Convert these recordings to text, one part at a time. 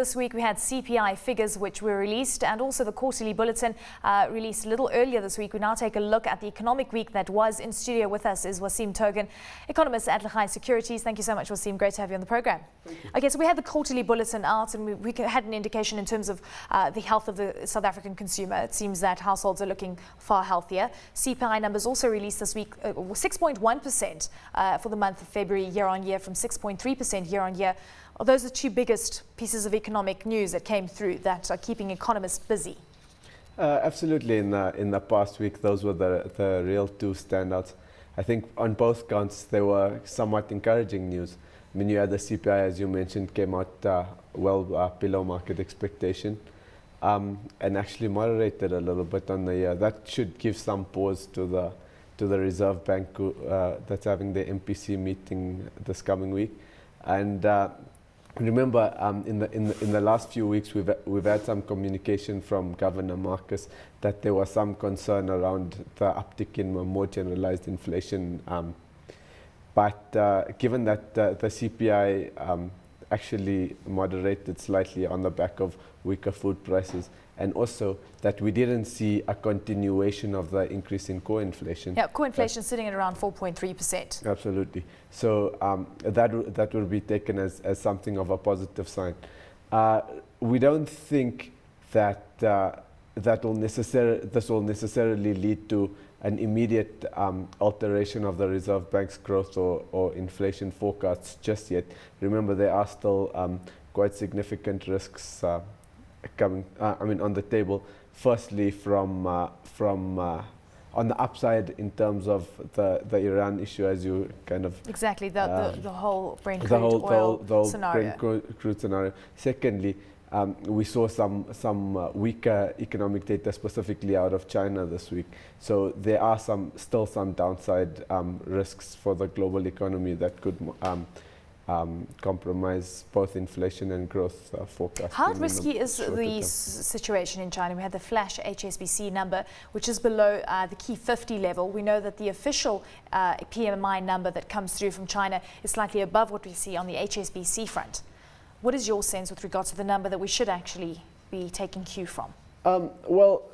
This week we had CPI figures which were released, and also the quarterly bulletin released a little earlier this week. We now take a look at the economic week that was. In studio with us is Wassem Thoken, Economist at Legae Securities. Thank you so much, Wassem. Great to have you on the program. Okay, so we had the quarterly bulletin out, and we had an indication in terms of the health of the South African consumer. It seems that households are looking far healthier. CPI numbers also released this week, 6.1% for the month of February year on year, from 6.3% year on year. Are those the two biggest pieces of economic news that came through that are keeping economists busy? Absolutely. In the past week, those were the real two standouts. I think on both counts, they were somewhat encouraging news. I mean, you had the CPI, as you mentioned, came out well below market expectation, and actually moderated a little bit on the year. That should give some pause to the Reserve Bank that's having the MPC meeting this coming week. And remember, in the last few weeks, we've had some communication from Governor Marcus that there was some concern around the uptick in more generalized inflation. But given that the CPI actually moderated slightly on the back of weaker food prices, and also that we didn't see a continuation of the increase in core inflation. Yeah, core inflation sitting at around 4.3%. Absolutely. So that will be taken as something of a positive sign. We don't think that this will necessarily lead to an immediate alteration of the Reserve Bank's growth or inflation forecasts just yet. Remember, there are still quite significant risks coming, on the table. Firstly, from on the upside in terms of the Iran issue, as you kind of exactly the whole Brent crude oil scenario. Brent crude scenario. Secondly, we saw some weaker economic data, specifically out of China this week. So there are still some downside risks for the global economy that could compromise both inflation and growth forecasts. How risky is the situation in China? We had the flash HSBC number, which is below the key 50 level. We know that the official PMI number that comes through from China is slightly above what we see on the HSBC front. What is your sense with regards to the number that we should actually be taking cue from? Well,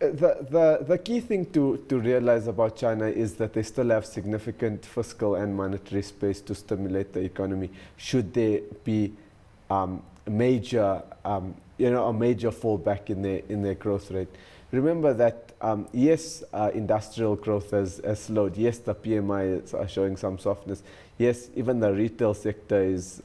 the key thing to realize about China is that they still have significant fiscal and monetary space to stimulate the economy. Should there be a major fallback in their growth rate? Remember that yes, industrial growth has slowed. Yes, the PMI are showing some softness. Yes, even the retail sector is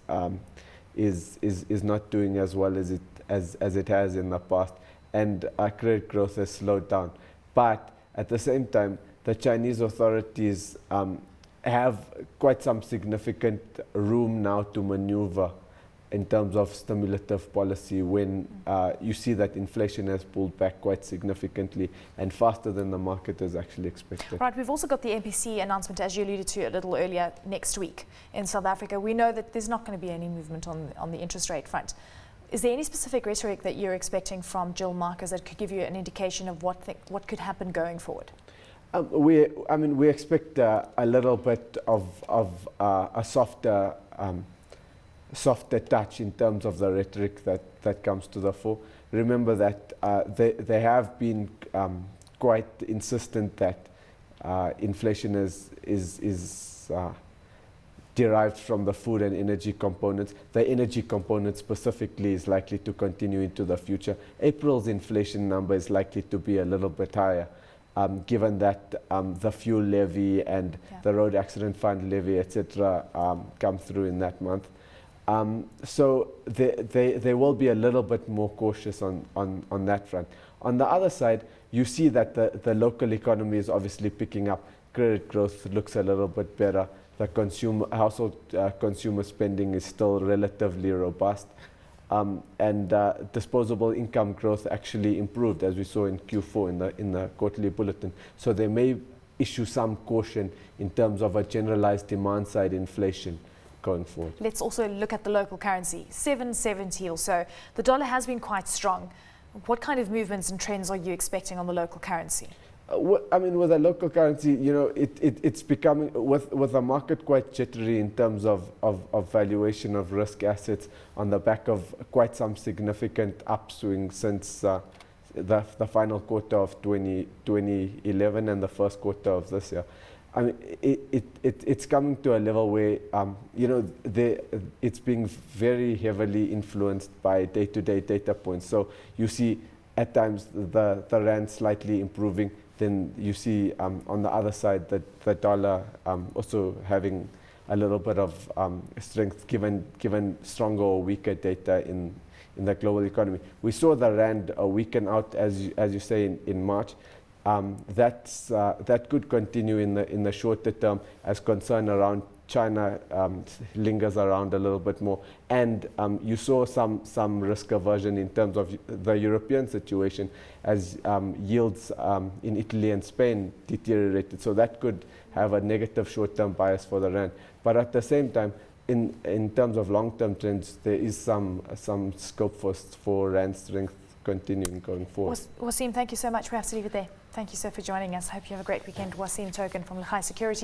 not doing as well as it has in the past, and credit growth has slowed down. But at the same time, the Chinese authorities have quite some significant room now to maneuver in terms of stimulative policy when you see that inflation has pulled back quite significantly and faster than the market has actually expected. Right, we've also got the MPC announcement, as you alluded to a little earlier, next week in South Africa. We know that there's not going to be any movement on the interest rate front. Is there any specific rhetoric that you're expecting from Jill Marcus that could give you an indication of what could happen going forward? We expect a little bit of a softer touch in terms of the rhetoric that comes to the fore. Remember that they have been quite insistent that inflation is derived from the food and energy components. The energy component specifically is likely to continue into the future. April's inflation number is likely to be a little bit higher, given that the fuel levy and the road accident fund levy, etc., come through in that month. So they will be a little bit more cautious on that front. On the other side, you see that the local economy is obviously picking up. Credit growth looks a little bit better. The household consumer spending is still relatively robust. And disposable income growth actually improved, as we saw in Q4 in the quarterly bulletin. So they may issue some caution in terms of a generalized demand side inflation going forward. Let's also look at the local currency, 770 or so. The dollar has been quite strong. What kind of movements and trends are you expecting on the local currency? I mean, with a local currency, you know, it's becoming, with the market quite jittery in terms of valuation of risk assets on the back of quite some significant upswing since the final quarter of 2011 and the first quarter of this year. I mean, it's coming to a level where, you know, it's being very heavily influenced by day-to-day data points. So you see at times the rand slightly improving, then you see on the other side that the dollar also having a little bit of strength given stronger or weaker data in the global economy. We saw the rand weaken out, as you say, in March. That could continue in the shorter term as concern around China lingers around a little bit more, and you saw some risk aversion in terms of the European situation as yields in Italy and Spain deteriorated. So that could have a negative short-term bias for the rand. But at the same time, in terms of long-term trends, there is some scope for rand strength continuing going forward. Wassem, thank you so much. We have to leave it there. Thank you, sir, for joining us. Hope you have a great weekend. Wassem Thoken from Legae Securities.